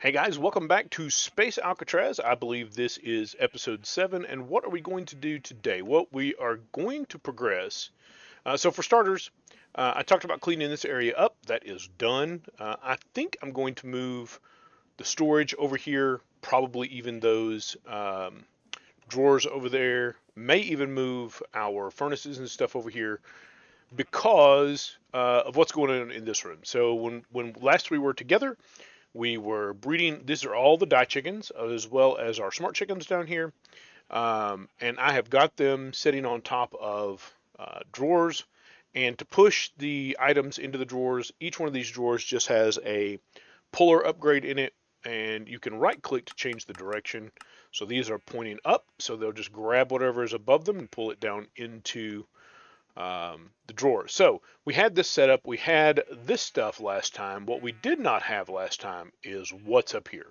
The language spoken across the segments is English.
Hey guys, welcome back to Space Alcatraz. I believe this is episode 7, and what are we going to do today? Well, we are going to progress. So, for starters, I talked about cleaning this area up. That is done. I think I'm going to move the storage over here, probably even those drawers over there. May even move our furnaces and stuff over here because of what's going on in this room. So, when last we were together, we were breeding. These are all the die chickens, as well as our smart chickens down here. And I have got them sitting on top of drawers. And to push the items into the drawers, each one of these drawers just has a puller upgrade in it. And you can right click to change the direction. So these are pointing up. So they'll just grab whatever is above them and pull it down into the drawer. So we had this set up. We had this stuff last time. What we did not have last time is what's up here.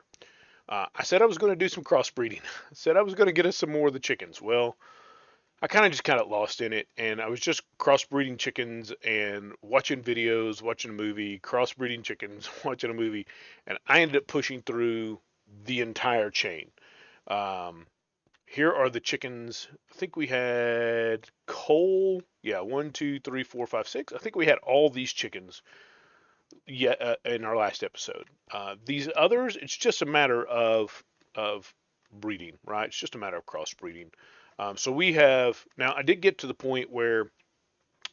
I said I was going to do some crossbreeding. I said I was going to get us some more of the chickens. Well, I just got lost in it, and I was just crossbreeding chickens and watching videos, watching a movie, crossbreeding chickens, watching a movie, and I ended up pushing through the entire chain. Um, Here are the chickens. I think we had Cole. Yeah, one, two, three, four, five, six. I think we had all these chickens in our last episode. These others, it's just a matter of breeding, right? It's just a matter of crossbreeding. So we have now. I did get to the point where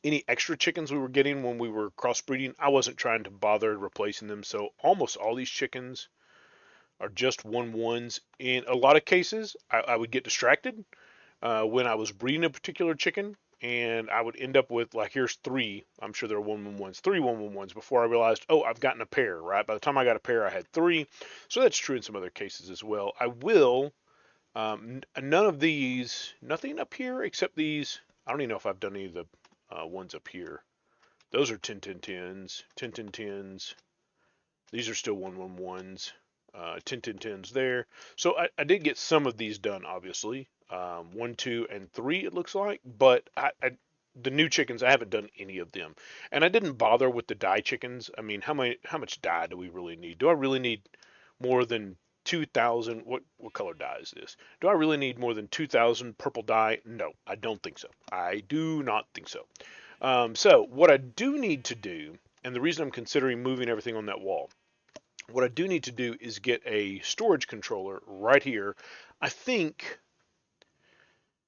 any extra chickens we were getting when we were crossbreeding, I wasn't trying to bother replacing them. So almost all these chickens are just 1-1s. In a lot of cases, I would get distracted when I was breeding a particular chicken, and I would end up with, like, here's three. I'm sure there are 1-1s, three 1-1s before I realized, oh, I've gotten a pair, right? By the time I got a pair, I had three. So that's true in some other cases as well. I will, none of these, nothing up here except these. I don't even know if I've done any of the ones up here. Those are 10-10-10s, 10-10-10s. These are still 1-1-1s. 10-10-10s there. So I did get some of these done, obviously. 1, 2, and 3, it looks like. But the new chickens, I haven't done any of them. And I didn't bother with the dye chickens. I mean, how much dye do we really need? Do I really need more than 2,000? What color dye is this? Do I really need more than 2,000 purple dye? No, I don't think so. I do not think so. So what I do need to do, and the reason I'm considering moving everything on that wall, what I do need to do is get a storage controller right here. I think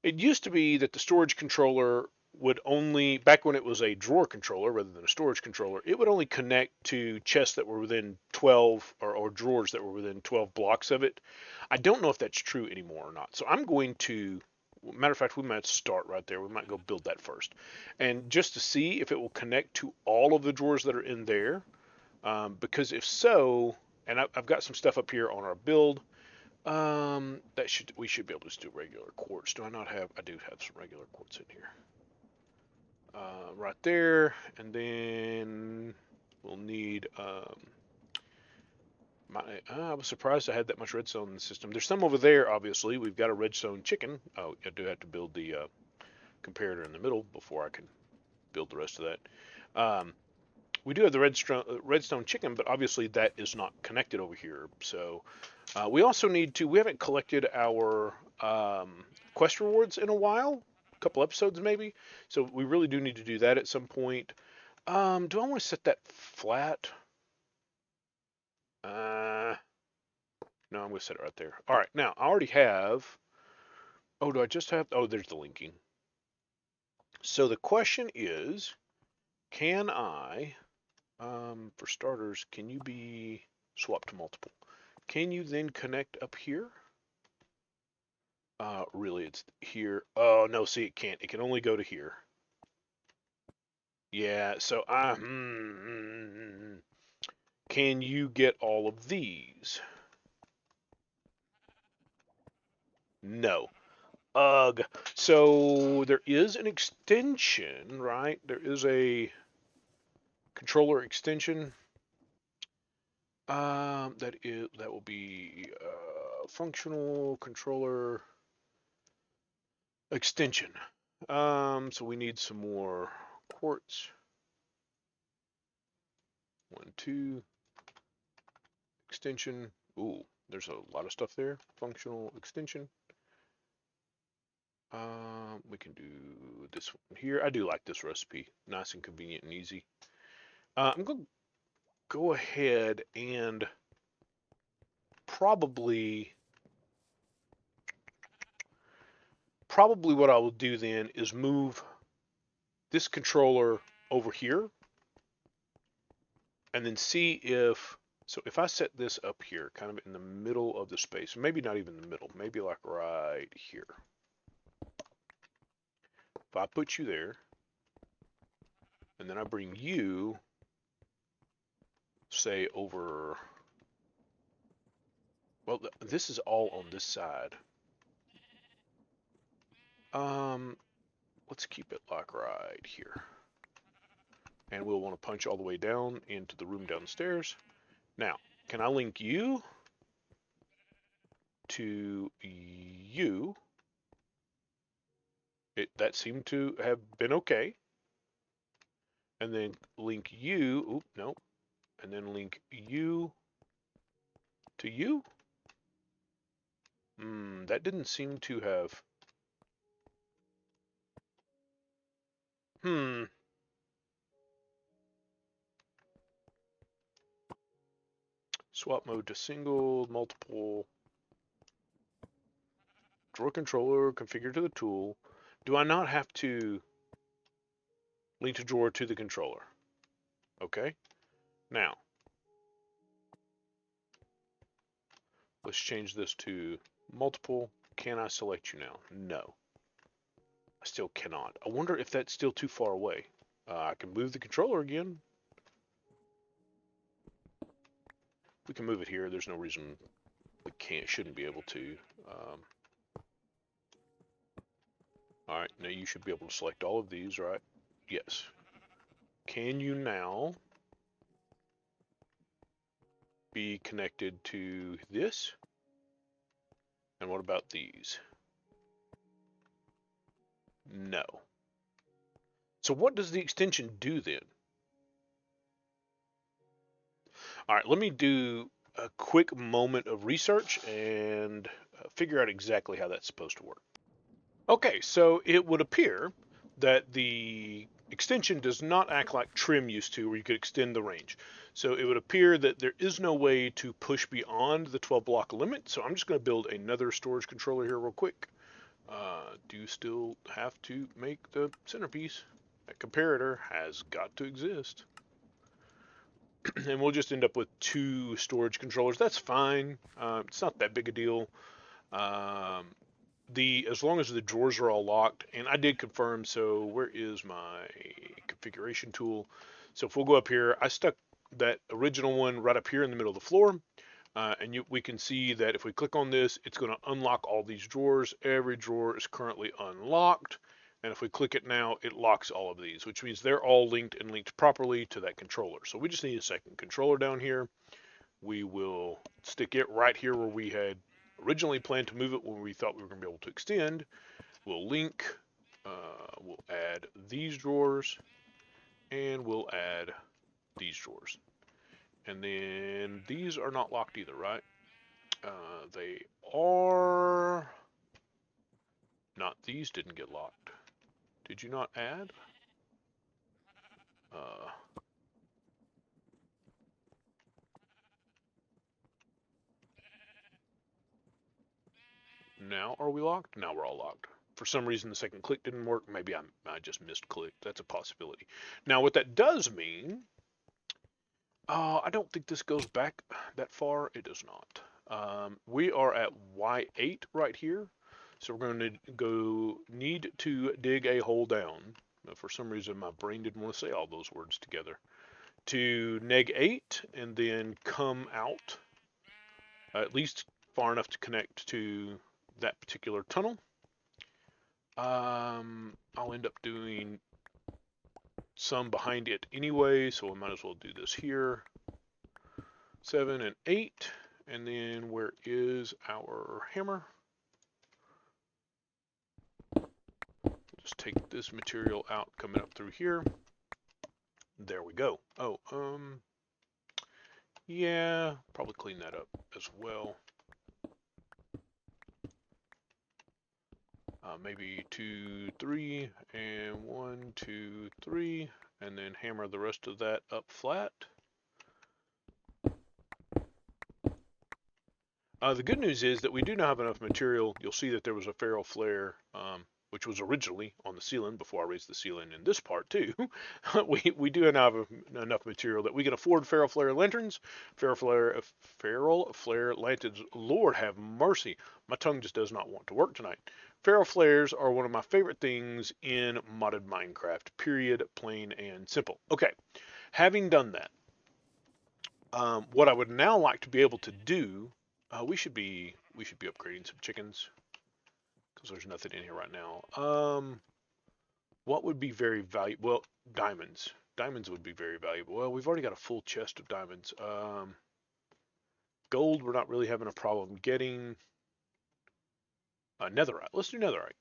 it used to be that the storage controller would only, back when it was a drawer controller rather than a storage controller, it would only connect to chests that were within 12, or drawers that were within 12 blocks of it. I don't know if that's true anymore or not. So I'm going to, matter of fact, we might start right there. We might go build that first. And just to see if it will connect to all of the drawers that are in there. Because if so, and I've got some stuff up here on our build, we should be able to just do regular quartz. Do I not have? I do have some regular quartz in here, right there, and then we'll need. I was surprised I had that much redstone in the system. There's some over there. Obviously, we've got a redstone chicken. Oh, I do have to build the comparator in the middle before I can build the rest of that. We do have the redstone chicken, but obviously that is not connected over here. So we also need to, we haven't collected our quest rewards in a while, a couple episodes maybe. So we really do need to do that at some point. Do I want to set that flat? No, I'm going to set it right there. All right, now I already have, oh, do I just have, oh, there's the linking. So the question is, can I, for starters, can you be swapped to multiple? Can you then connect up here? Really, it's here. Oh, no, see, it can't. It can only go to here. Yeah, so can you get all of these? No. Ugh. So there is an extension, right? There is a controller extension. That will be functional controller extension. So we need some more quartz. 1, 2. extension. Ooh, there's a lot of stuff there. Functional extension. We can do this one here. I do like this recipe. Nice and convenient and easy. I'm going to go ahead and probably what I will do then is move this controller over here and then see if, so if I set this up here, kind of in the middle of the space, maybe not even the middle, maybe like right here. If I put you there, and then I bring you, say, over, well, this is all on this side. Let's keep it like right here. And we'll want to punch all the way down into the room downstairs. Now, can I link you to you? That seemed to have been okay. And then link you, oop, no. And then link you to you. That didn't seem to have. Swap mode to single, multiple. Drawer controller, configure to the tool. Do I not have to link to drawer to the controller? Okay. Now, let's change this to multiple. Can I select you now? No. I still cannot. I wonder if that's still too far away. I can move the controller again. We can move it here. There's no reason we shouldn't be able to. Alright, now you should be able to select all of these, right? Yes. Can you now be connected to this? And what about these? No. So what does the extension do then? All right, let me do a quick moment of research and figure out exactly how that's supposed to work. Okay, so it would appear that the extension does not act like trim used to, where you could extend the range. So it would appear that there is no way to push beyond the 12 block limit. So I'm just going to build another storage controller here real quick. Do still have to make the centerpiece. That comparator has got to exist. And we'll just end up with 2 storage controllers. That's fine. It's not that big a deal. As long as the drawers are all locked, and I did confirm, so where is my configuration tool? So if we'll go up here, I stuck that original one right up here in the middle of the floor, and we can see that if we click on this, it's going to unlock all these drawers. Every drawer is currently unlocked, and if we click it now, it locks all of these, which means they're all linked and linked properly to that controller. So we just need a second controller down here. We will stick it right here where we had originally planned to move it when we thought we were going to be able to extend. We'll link, we'll add these drawers, and we'll add these drawers. And then these are not locked either, right? They are not. These didn't get locked. Did you not add? Now are we locked? Now we're all locked. For some reason the second click didn't work. Maybe I just missed click. That's a possibility. Now what that does mean, I don't think this goes back that far. It does not. We are at Y8 right here. So we're going to need to dig a hole down. For some reason my brain didn't want to say all those words together. To -8 and then come out at least far enough to connect to that particular tunnel. I'll end up doing some behind it anyway, so I might as well do this here. 7 and 8, and then where is our hammer? Just take this material out coming up through here. There we go. Oh, Yeah, probably clean that up as well. Maybe 2, 3, and 1, 2, 3, and then hammer the rest of that up flat. The good news is that we do now have enough material. You'll see that there was a ferrule flare, which was originally on the ceiling before I raised the ceiling in this part too. we do now have enough material that we can afford ferrule flare lanterns, ferrule flare lanterns. Lord have mercy, my tongue just does not want to work tonight. Ferrule flares are one of my favorite things in modded Minecraft. Period, plain and simple. Okay, having done that, what I would now like to be able to do, we should be upgrading some chickens because there's nothing in here right now. What would be very valuable? Well, diamonds. Diamonds would be very valuable. Well, we've already got a full chest of diamonds. Gold, we're not really having a problem getting. Netherite. Let's do netherite.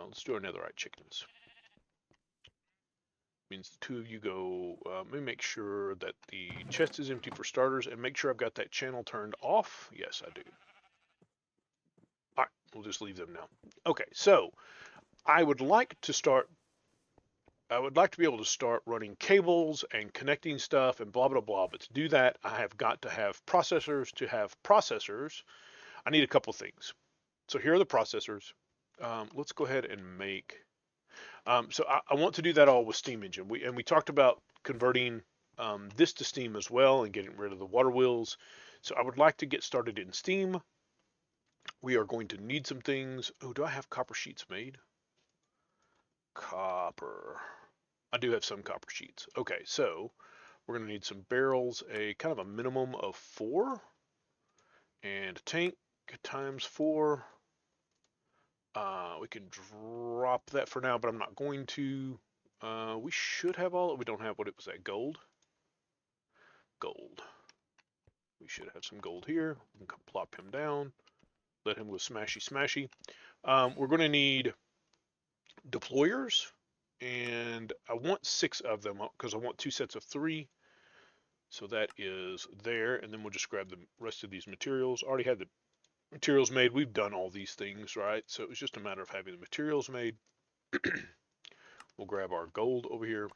Let's do our netherite chickens. Means the two of you go. Let me make sure that the chest is empty for starters, and make sure I've got that channel turned off. Yes, I do. All right, we'll just leave them now. Okay, so I would like to be able to start running cables and connecting stuff and blah blah blah. But to do that, I have got to have processors. To have processors, I need a couple things. So here are the processors. Let's go ahead and make. So I want to do that all with Steam Engine. We talked about converting this to Steam as well and getting rid of the water wheels. So I would like to get started in Steam. We are going to need some things. Oh, do I have copper sheets made? Copper. I do have some copper sheets. Okay, so we're going to need some barrels, a kind of a minimum of 4, and a tank times 4. We can drop that for now, but I'm not going to. We should have all. We don't have what it was at gold. Gold. We should have some gold here. We can plop him down. Let him go smashy smashy. We're going to need deployers, and I want 6 of them because I want 2 sets of 3. So that is there, and then we'll just grab the rest of these materials. Already had the materials made. We've done all these things, right? So it was just a matter of having the materials made. We'll grab our gold over here.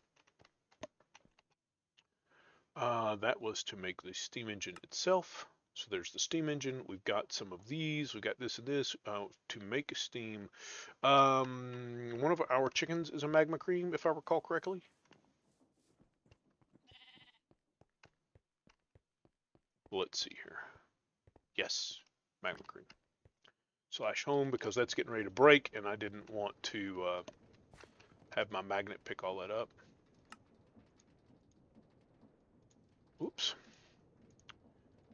That was to make the steam engine itself. So there's the steam engine. We've got some of these. We've got this and this to make steam. One of our chickens is a magma cream, if I recall correctly. Let's see here. Yes, magma cream. Slash home because that's getting ready to break, and I didn't want to have my magnet pick all that up. Oops.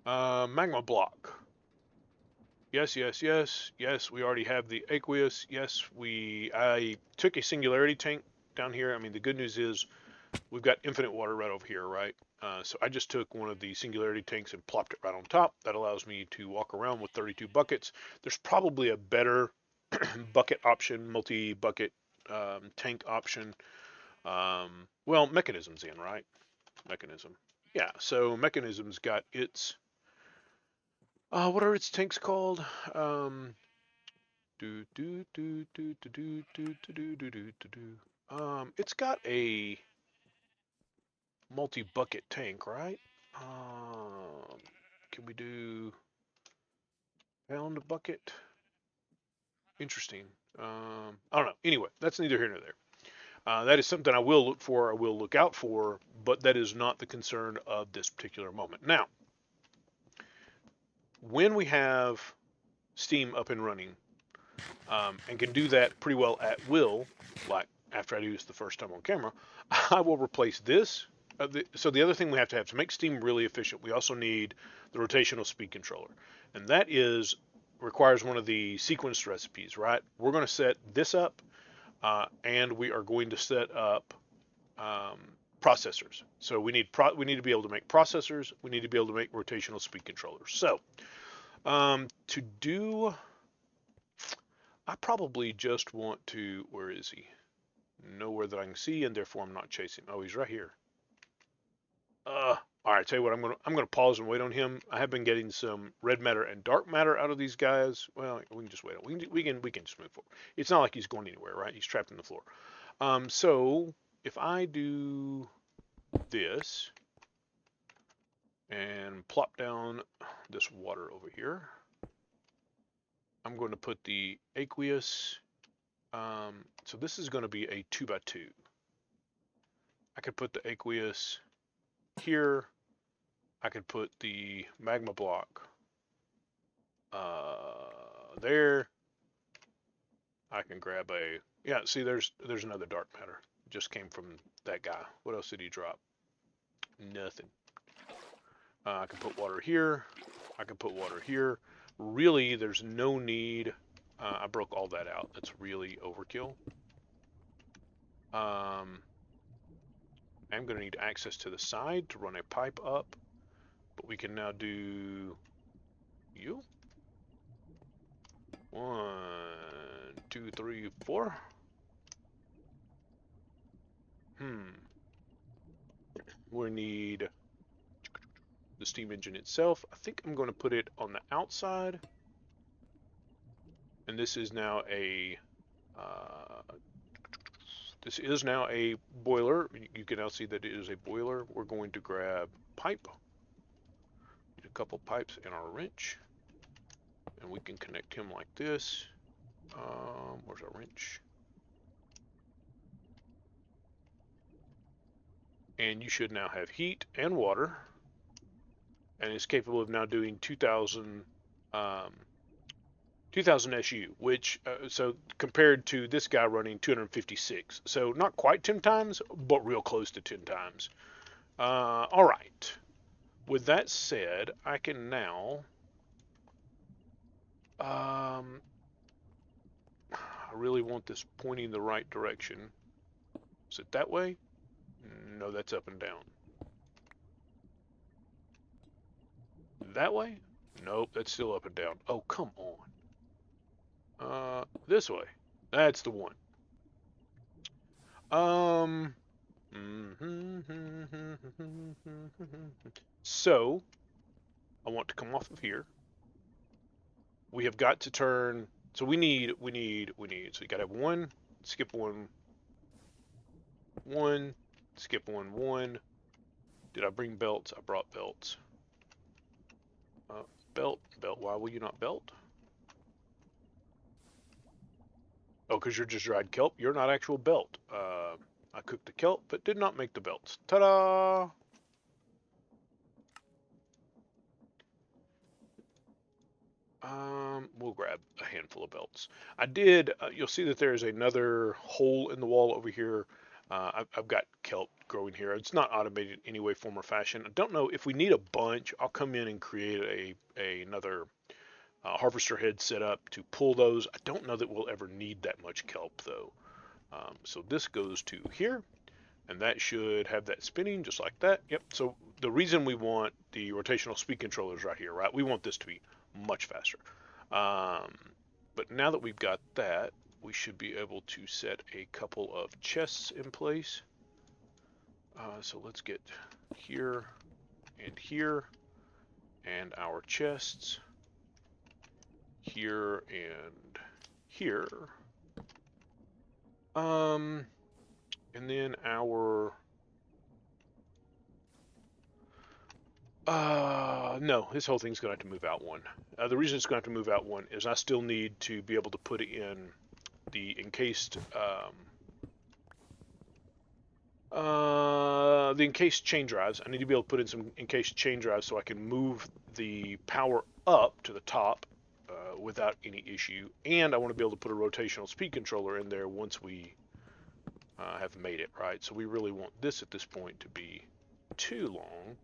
Magma block. Yes, yes, yes, yes. We already have the aqueous. Yes, I took a singularity tank down here. I mean, the good news is we've got infinite water right over here, right? So I just took one of the singularity tanks and plopped it right on top. That allows me to walk around with 32 buckets. There's probably a better bucket option, multi-bucket tank option. Well, mechanism's in, right? Mechanism. Yeah, so mechanism's got its what are its tanks called? It's got a multi-bucket tank, right? Can we do pound a bucket? Interesting. I don't know. Anyway, that's neither here nor there. That is something I will look for, I will look out for, but that is not the concern of this particular moment. Now, when we have Steam up and running, and can do that pretty well at will, like after I do this the first time on camera, I will replace this. So the other thing we have to make Steam really efficient, we also need the rotational speed controller, and that requires one of the sequenced recipes, right? We're going to set this up, and we are going to set up processors. So we need to be able to make processors. We need to be able to make rotational speed controllers. So to do, I probably just want to. Where is he? Nowhere that I can see, and therefore I'm not chasing. Oh, he's right here. All right, tell you what, I'm gonna pause and wait on him. I have been getting some red matter and dark matter out of these guys. Well, we can just wait. We can just move forward. It's not like he's going anywhere, right? He's trapped in the floor. So if I do this and plop down this water over here, I'm going to put the aqueous. So this is going to be a 2x2. I could put the aqueous here. I could put the magma block there. I can grab a, yeah, see there's another dark matter. Just came from that guy. What else did he drop? Nothing. I can put water here. I can put water here. Really, there's no need. I broke all that out. That's really overkill. I'm going to need access to the side to run a pipe up. But we can now do you. 1, 2, 3, 4. We need the steam engine itself. I think I'm going to put it on the outside. And this is now a boiler. You can now see that it is a boiler. We're going to grab pipe. Need a couple pipes and our wrench. And we can connect him like this. Where's our wrench? And you should now have heat and water. And it's capable of now doing 2,000 SU, which, so compared to this guy running 256. So not quite 10 times, but real close to 10 times. All right. With that said, I can now, I really want this pointing the right direction. Is it that way? No, that's up and down. That way? Nope, that's still up and down. Oh, come on. This way. That's the one. So, I want to come off of here. We have got to turn, so we need, so you gotta have 1, skip 1, 1, skip 1, 1. Did I bring belts? I brought belts. Belt, why will you not belt? Oh, because you're just dried kelp. You're not actual belt. I cooked the kelp, but did not make the belts. Ta-da! We'll grab a handful of belts. I did, you'll see that there's another hole in the wall over here. I've got kelp growing here. It's not automated in any way, form, or fashion. I don't know if we need a bunch. I'll come in and create another harvester head set up to pull those. I don't know that we'll ever need that much kelp though. So this goes to here, and that should have that spinning just like that. Yep. So the reason we want the rotational speed controllers right here, right? We want this to be much faster. But now that we've got that, we should be able to set a couple of chests in place. So let's get here and our chests here and here. And then our no, this whole thing's gonna have to move out 1. The reason it's gonna have to move out 1 is I still need to be able to put in the encased chain drives. I need to be able to put in some encased chain drives so I can move the power up to the top without any issue. And I want to be able to put a rotational speed controller in there once we have made it, right? So we really want this at this point to be too long.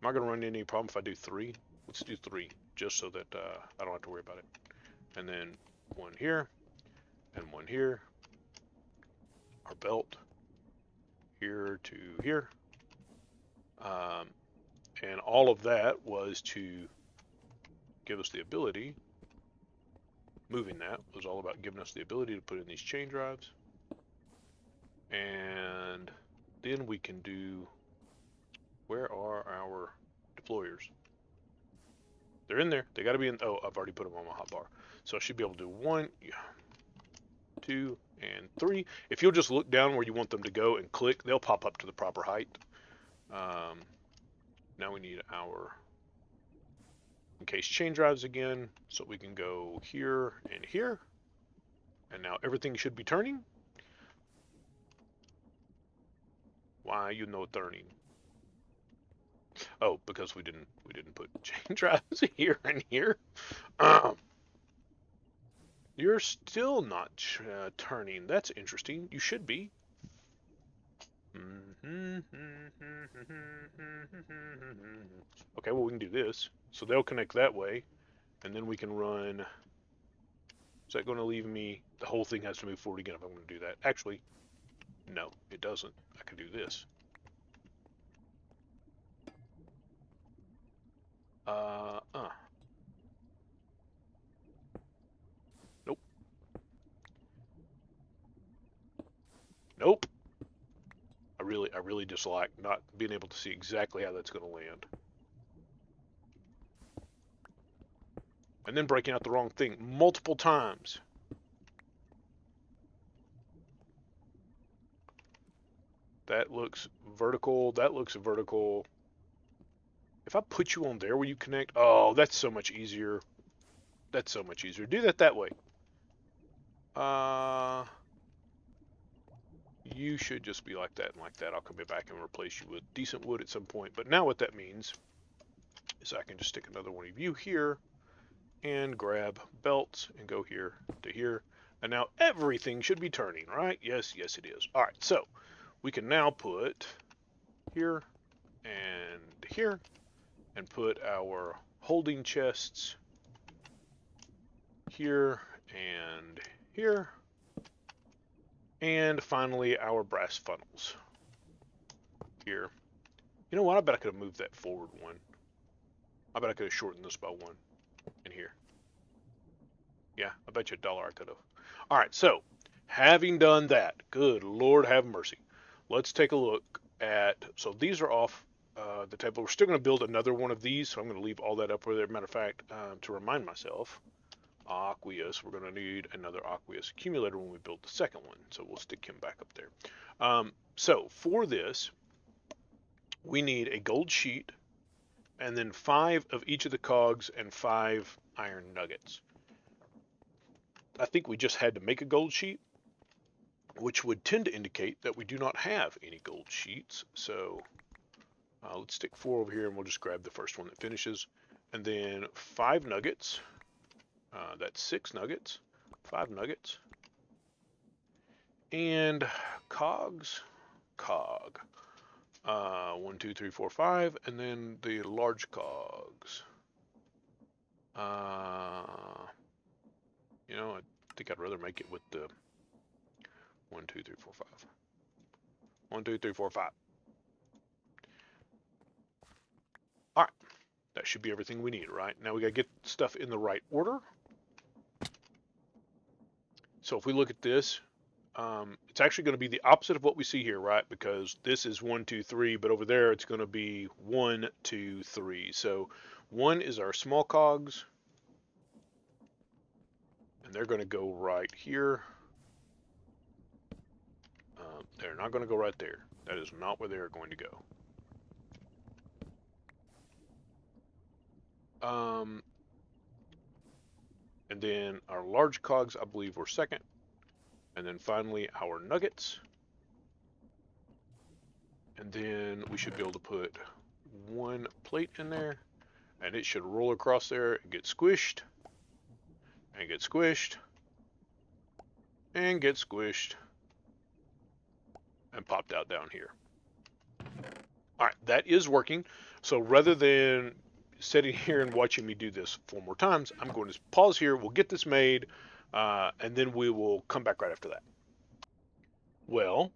Am I going to run into any problem if I do 3? Let's do 3, just so that I don't have to worry about it. And then 1 here, and 1 here. Our belt here to here. And all of that was to give us the ability, moving that was all about giving us the ability to put in these chain drives. And then we can do Where are our deployers? They're in there. They got to be in. Oh, I've already put them on my hotbar. So I should be able to do 1, 2, and 3. If you'll just look down where you want them to go and click, they'll pop up to the proper height. Now we need our encased chain drives again, so we can go here and here. And now everything should be turning. Why you no turning? Oh, because we didn't put chain drives here and here. You're still not turning. That's interesting. You should be. Okay, well, we can do this. So they'll connect that way, and then we can run. Is that going to leave me? The whole thing has to move forward again if I'm going to do that. Actually, no, it doesn't. I can do this. Nope. Nope. I really dislike not being able to see exactly how that's going to land. And then breaking out the wrong thing multiple times. That looks vertical. That looks vertical. If I put you on there where you connect, oh, that's so much easier. That's so much easier. Do that way. You should just be like that and like that. I'll come back and replace you with decent wood at some point. But now what that means is I can just stick another one of you here and grab belts and go here to here. And now everything should be turning, right? Yes, yes it is. All right, so we can now put here and here and put our holding chests here and here. And finally, our brass funnels here. You know what? I bet I could have moved that forward one. I bet I could have shortened this by 1 in here. Yeah, I bet you $1 I could have. All right, so having done that, good Lord have mercy. Let's take a look at, so these are off the table. We're still going to build another one of these, so I'm going to leave all that up there. Matter of fact, to remind myself, aqueous, we're going to need another aqueous accumulator when we build the second one, so we'll stick him back up there. So for this, we need a gold sheet and then 5 of each of the cogs and 5 iron nuggets. I think we just had to make a gold sheet, which would tend to indicate that we do not have any gold sheets. So let's stick 4 over here and we'll just grab the first one that finishes. And then 5 nuggets. That's 6 nuggets, 5 nuggets. And cogs, cog. 1, 2, 3, 4, 5, and then the large cogs. You know, I think I'd rather make it with the 1, 2, 3, 4, 5. 1, 2, 3, 4, 5. All right, that should be everything we need, right? Now we gotta get stuff in the right order. So if we look at this, it's actually going to be the opposite of what we see here, right? Because this is 1, 2, 3, but over there it's going to be 1, 2, 3. So 1 is our small cogs, and they're going to go right here. They're not going to go right there. That is not where they're going to go. And then our large cogs, I believe, were second. And then finally our nuggets. And then we should be able to put 1 plate in there, and it should roll across there and get squished, and get squished, and get squished, and popped out down here. All right, that is working. So rather than sitting here and watching me do this 4 more times, I'm going to pause here. We'll get this made, and then we will come back right after that. Well,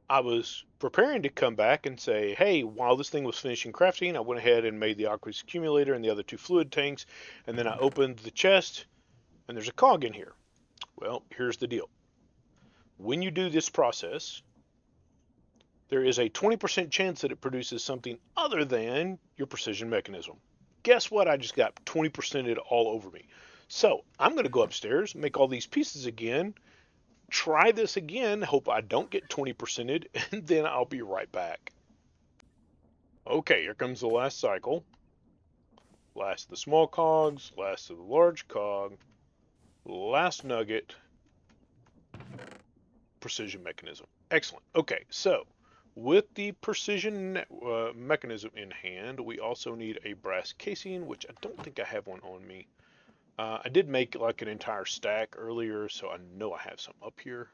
I was preparing to come back and say, hey, while this thing was finishing crafting, I went ahead and made the aqueous accumulator and the other 2 fluid tanks, and then I opened the chest, and there's a cog in here. Well, here's the deal. When you do this process, there is a 20% chance that it produces something other than your precision mechanism. Guess what? I just got 20%ed all over me. So I'm going to go upstairs, make all these pieces again, try this again, hope I don't get 20%ed, and then I'll be right back. Okay, here comes the last cycle. Last of the small cogs, last of the large cog, last nugget, precision mechanism. Excellent. Okay, so with the precision mechanism in hand, we also need a brass casing, which I don't think I have one on me. I did make like an entire stack earlier, so I know I have some up here.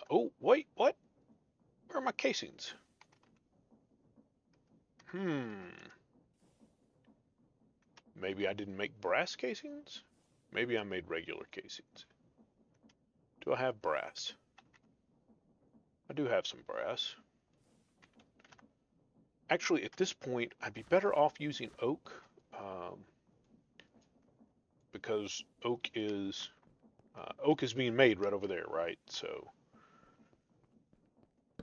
Oh, wait, what? Where are my casings? Maybe I didn't make brass casings? Maybe I made regular casings. Do I have brass? I do have some brass. Actually, at this point, I'd be better off using oak, because oak is being made right over there, right? So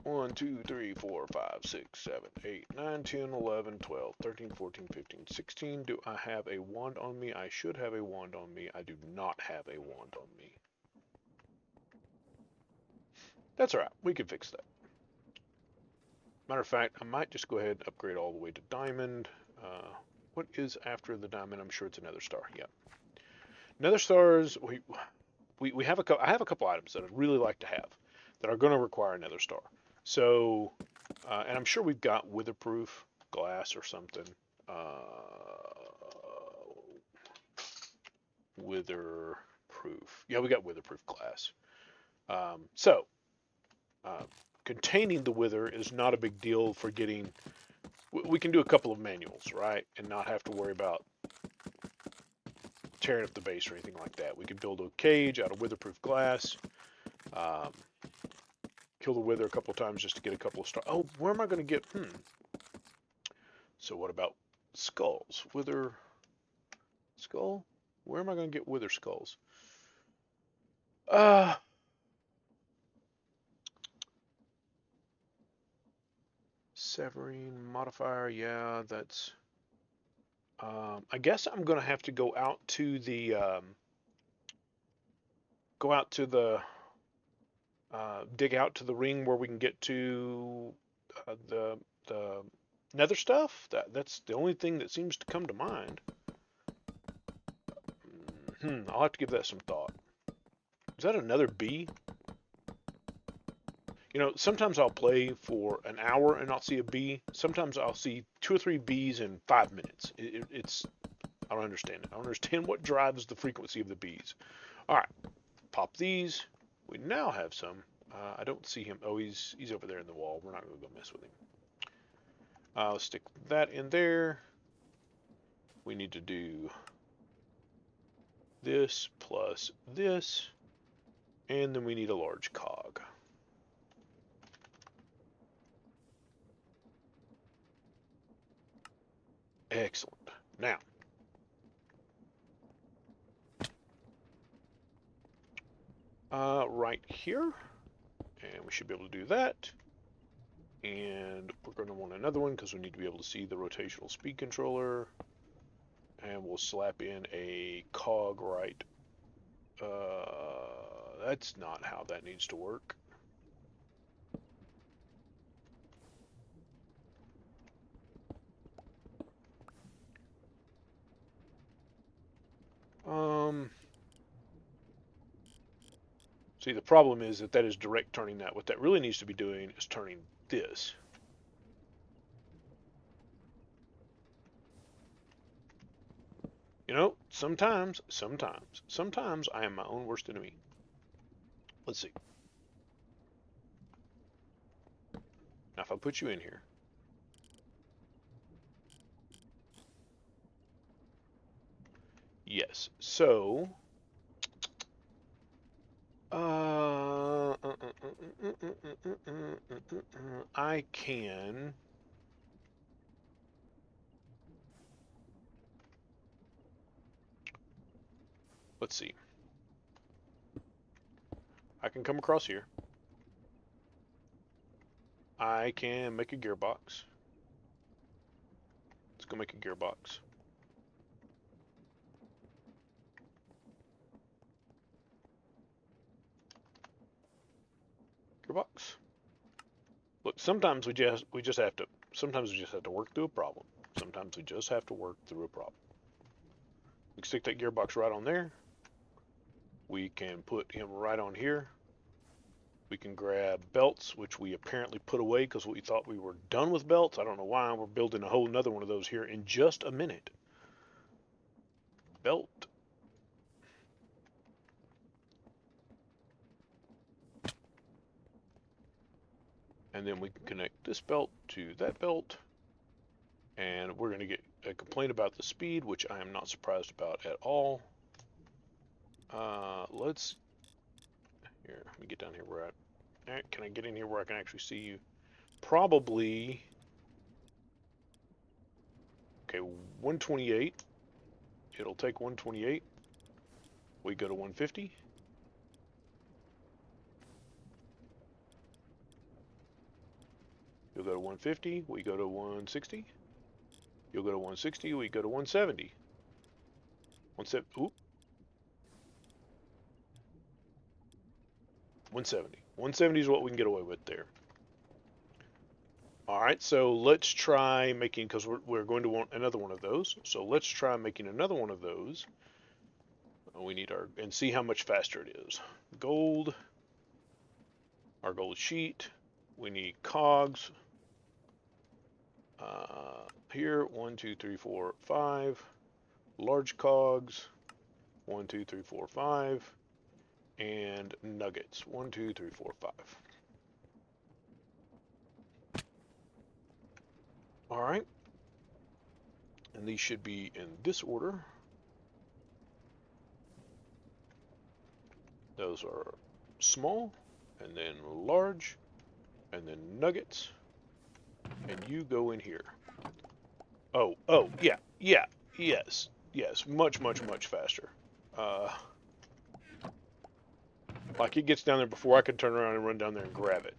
1, 2, 3, 4, 5, 6, 7, 8, 9, 10, 11, 12, 13, 14, 15, 16. Do I have a wand on me? I should have a wand on me. I do not have a wand on me. That's alright. We can fix that. Matter of fact, I might just go ahead and upgrade all the way to diamond. What is after the diamond? I'm sure it's another star. Yeah. Nether stars, we have I have a couple items that I'd really like to have that are going to require another star. So, and I'm sure we've got witherproof glass or something. Witherproof. Yeah, we got witherproof glass. So, containing the wither is not a big deal for getting. We can do a couple of manuals, right, and not have to worry about tearing up the base or anything like that. We could build a cage out of witherproof glass. Kill the wither a couple of times just to get a couple of stars. Oh, where am I going to get? So what about skulls? Wither skull? Where am I going to get wither skulls? Severing modifier. Yeah, that's. I guess I'm going to have to go out to the. Dig out to the ring where we can get to the nether stuff. That's the only thing that seems to come to mind. I'll have to give that some thought. Is that another bee? You know, sometimes I'll play for an hour and I'll see a bee. Sometimes I'll see 2 or 3 bees in 5 minutes. It's I don't understand it. I don't understand what drives the frequency of the bees. All right, pop these. We now have some. I don't see him. Oh, he's over there in the wall. We're not going to go mess with him. I'll stick that in there. We need to do this plus this. And then we need a large cog. Excellent. Now, right here, and we should be able to do that. And we're going to want another one because we need to be able to see the rotational speed controller. And we'll slap in a cog right. That's not how that needs to work. See, the problem is that is direct turning that. What that really needs to be doing is turning this. You know, sometimes I am my own worst enemy. Let's see. Now, if I put you in here. Yes, so I can. Let's see. I can come across here. I can make a gearbox. Let's go make a gearbox. Gearbox. Look, sometimes we just have to work through a problem. Sometimes we just have to work through a problem. We can stick that gearbox right on there. We can put him right on here. We can grab belts, which we apparently put away because we thought we were done with belts. I don't know why. We're building a whole nother one of those here in just a minute. Belt. And then we can connect this belt to that belt. And we're going to get a complaint about the speed, which I am not surprised about at all. Let's... Here, let me get down here where can I get in here where I can actually see you? Probably... Okay, 128. It'll take 128. We go to 150. You'll go to 150. We go to 160. You'll go to 160. We go to 170. 170. 170 is what we can get away with there. All right, so let's try making, because we're going to want another one of those. So let's try making another one of those. We need and see how much faster it is. Gold, our gold sheet. We need cogs. Here, 1, 2, 3, 4, 5. Large cogs, 1, 2, 3, 4, 5. And nuggets, 1, 2, 3, 4, 5. All right, and these should be in this order. Those are small, and then large, and then nuggets, and you go in here. Oh, yeah, yes, much faster. Like it gets down there before I can turn around and run down there and grab it.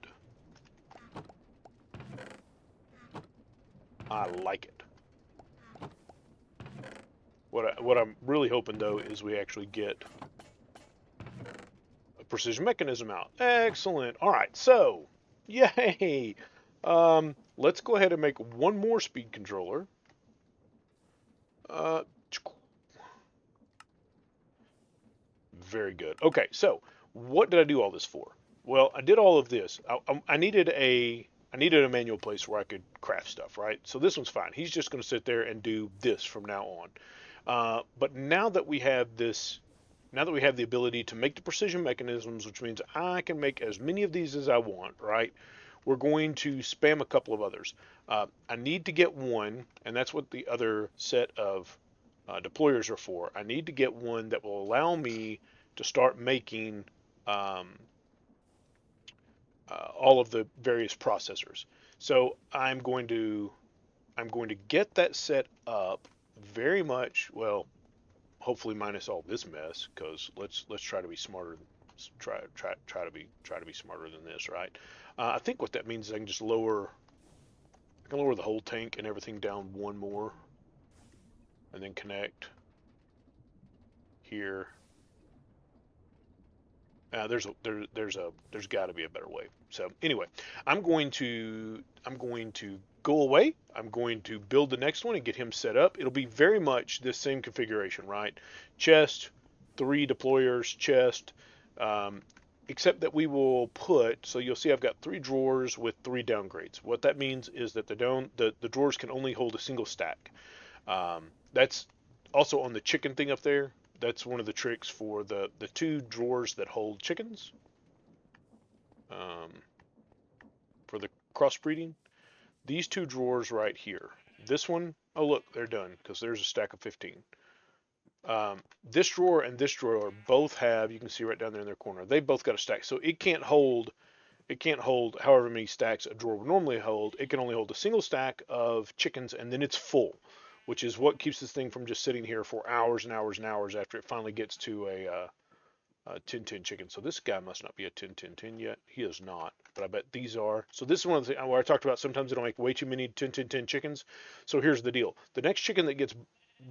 I like it. What I'm really hoping though is we actually get a precision mechanism out. Excellent. All right, so yay. Let's go ahead and make one more speed controller. Very good. Okay, so what did I do all this for? Well, I did all of this. I needed a manual place where I could craft stuff, right? So this one's fine. He's just going to sit there and do this from now on. But now that we have this, now that we have the ability to make the precision mechanisms, which means I can make as many of these as I want, right? We're going to spam a couple of others. I need to get one, and that's what the other set of deployers are for. I need to get one that will allow me to start making all of the various processors. So I'm going to get that set up very much, well, hopefully minus all this mess, because let's try to be smarter. Try to be smarter than this, right? I think what that means is I can just lower the whole tank and everything down one more, and then connect here. There's got to be a better way. So anyway, I'm going to go away. I'm going to build the next one and get him set up. It'll be very much this same configuration, right? Chest, 3 deployers, chest, except that we will put. So you'll see I've got 3 drawers with 3 downgrades. What that means is that the drawers can only hold a single stack. That's also on the chicken thing up there. That's one of the tricks for the 2 drawers that hold chickens. For the crossbreeding, these 2 drawers right here. This one, oh look, they're done because there's a stack of 15. This drawer and this drawer both have, you can see right down there in their corner, they both got a stack. So it can't hold however many stacks a drawer would normally hold. It can only hold a single stack of chickens, and then it's full, which is what keeps this thing from just sitting here for hours and hours and hours after it finally gets to 10-10 chicken. So this guy must not be a 10-10-10 yet. He is not, but I bet these are. So this is one of the things where I talked about sometimes it'll make way too many 10-10-10 chickens. So here's the deal. The next chicken that gets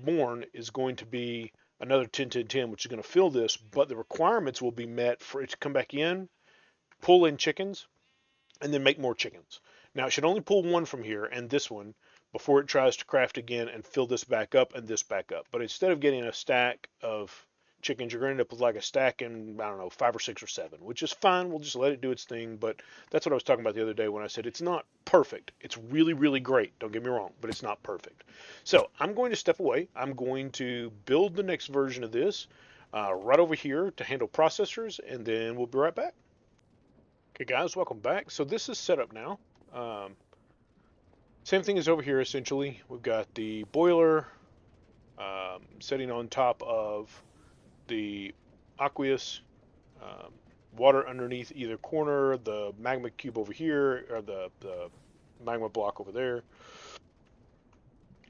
born is going to be another 10-10-10, which is going to fill this, but the requirements will be met for it to come back in, pull in chickens, and then make more chickens. Now it should only pull one from here and this one before it tries to craft again and fill this back up and this back up. But instead of getting a stack of chickens, you're going to end up with like a stack in, I don't know, 5 or 6 or 7, which is fine. We'll just let it do its thing. But that's what I was talking about the other day when I said it's not perfect. It's really, really great. Don't get me wrong, but it's not perfect. So I'm going to step away. I'm going to build the next version of this right over here to handle processors, and then we'll be right back. Okay, guys, welcome back. So this is set up now. Um, Same thing as over here, essentially. We've got the boiler setting on top of the aqueous, um, water underneath either corner, the magma cube over here, or the magma block over there,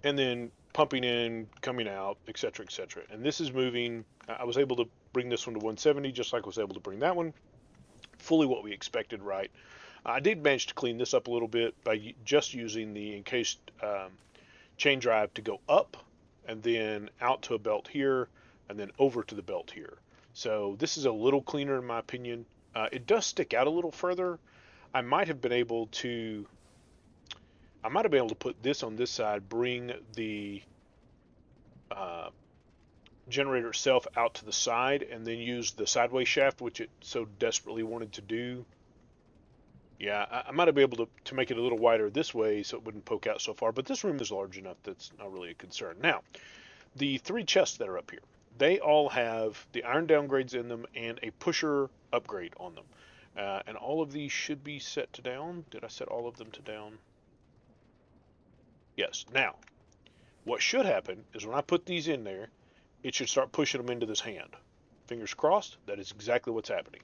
and then pumping in, coming out, etc., etc. And this is moving. I was able to bring this one to 170, just like I was able to bring that one. Fully what we expected, right? I did manage to clean this up a little bit by just using the encased chain drive to go up and then out to a belt here and then over to the belt here. So this is a little cleaner in my opinion. It does stick out a little further. I might have been able to put this on this side, bring the uh, generator itself out to the side, and then use the sideways shaft, which it so desperately wanted to do. Yeah, I might have been able to make it a little wider this way so it wouldn't poke out so far, but this room is large enough that's not really a concern. Now, the 3 chests that are up here, they all have the iron downgrades in them and a pusher upgrade on them. And all of these should be set to down. Did I set all of them to down? Yes. Now, what should happen is when I put these in there, it should start pushing them into this hand. Fingers crossed, that is exactly what's happening.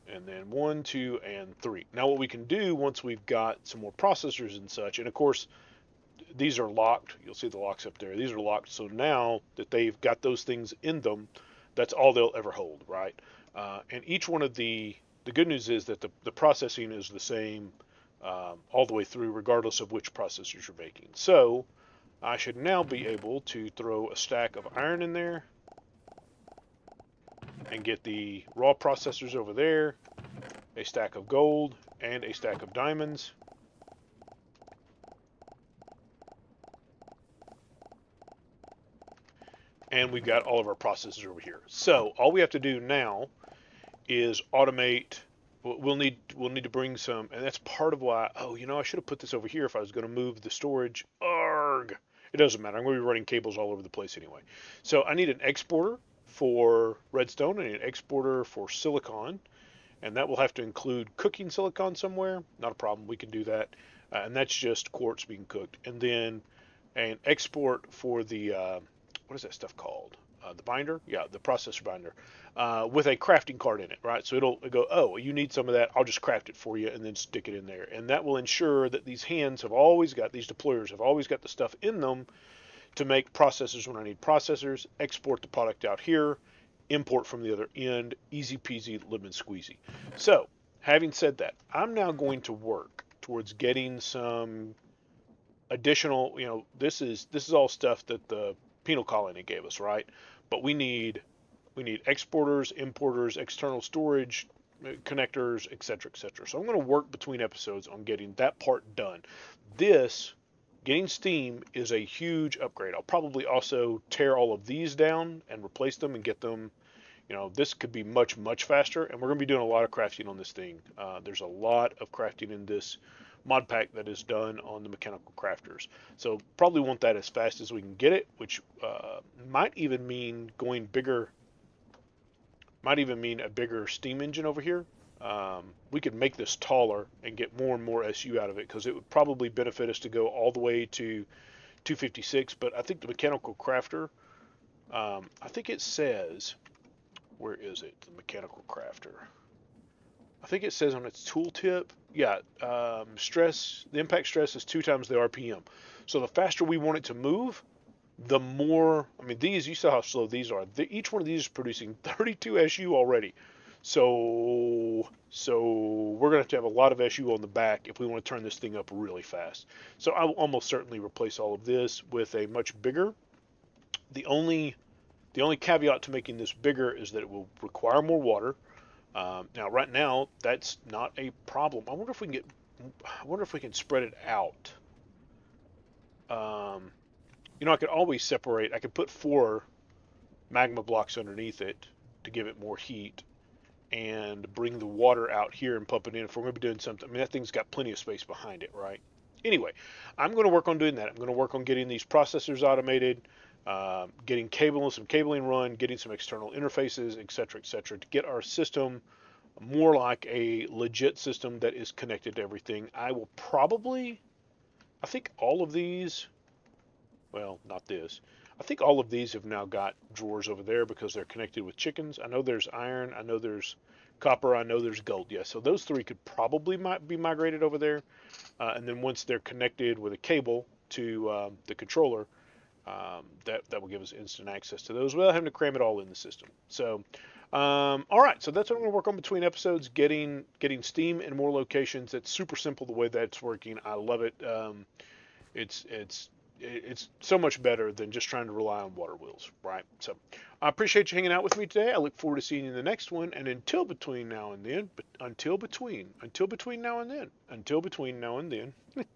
And then 1, 2, and 3. Now what we can do once we've got some more processors and such, and of course these are locked. You'll see the locks up there. These are locked. So now that they've got those things in them, that's all they'll ever hold, right? And each one of the good news is that the processing is the same all the way through, regardless of which processors you're making. So I should now be able to throw a stack of iron in there and get the raw processors over there, a stack of gold, and a stack of diamonds. And we've got all of our processors over here. So all we have to do now is automate. We'll need to bring some, and that's part of why. Oh, I should have put this over here if I was going to move the storage. Arg! It doesn't matter. I'm going to be running cables all over the place anyway. So I need an exporter for redstone. I need an exporter for silicon, and that will have to include cooking silicon somewhere. Not a problem. We can do that, and that's just quartz being cooked. And then an export for the what is that stuff called? The binder? Yeah, the processor binder. With a crafting card in it, right? So it'll go, oh, you need some of that. I'll just craft it for you and then stick it in there. And that will ensure that these hands have always got, these deployers have always got the stuff in them to make processors when I need processors, export the product out here, import from the other end, easy peasy, lemon squeezy. So, having said that, I'm now going to work towards getting some additional, this is all stuff that the penal colony gave us, right? But we need exporters, importers, external storage connectors, etc., etc. So I'm going to work between episodes on getting that part done. Getting Steam is a huge upgrade. I'll probably also tear all of these down and replace them and get them. This could be much, much faster, and we're going to be doing a lot of crafting on this thing. There's a lot of crafting in this mod pack that is done on the mechanical crafters. So probably want that as fast as we can get it, which might even mean going bigger. Might even mean a bigger steam engine over here. We could make this taller and get more and more SU out of it because it would probably benefit us to go all the way to 256. But I think the mechanical crafter, I think it says, where is it? The mechanical crafter. I think it says on its tooltip, yeah, the impact stress is 2 times the RPM. So the faster we want it to move, the more, I mean, these, you saw how slow these are. Each one of these is producing 32 SU already. So we're going to have a lot of SU on the back if we want to turn this thing up really fast. So I will almost certainly replace all of this with a much bigger. The only the only caveat to making this bigger is that it will require more water. Now, right now, that's not a problem. I wonder if we can spread it out. Um, I could always separate. I could put 4 magma blocks underneath it to give it more heat, and bring the water out here and pump it in if we're going to be doing something. I mean, that thing's got plenty of space behind it, right? Anyway, I'm going to work on doing that. I'm going to work on getting these processors automated, getting some cabling run, getting some external interfaces, et cetera, to get our system more like a legit system that is connected to everything. I think all of these, well, not this. I think all of these have now got drawers over there because they're connected with chickens. I know there's iron. I know there's copper. I know there's gold. Yes, so those 3 could probably be migrated over there. And then once they're connected with a cable to the controller, that will give us instant access to those without having to cram it all in the system. So, all right. So that's what I'm going to work on between episodes, getting Steam in more locations. It's super simple the way that's working. I love it. It's it's it's so much better than just trying to rely on water wheels, right? So I appreciate you hanging out with me today. I look forward to seeing you in the next one. And until between now and then, until between now and then,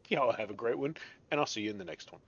y'all have a great one, and I'll see you in the next one.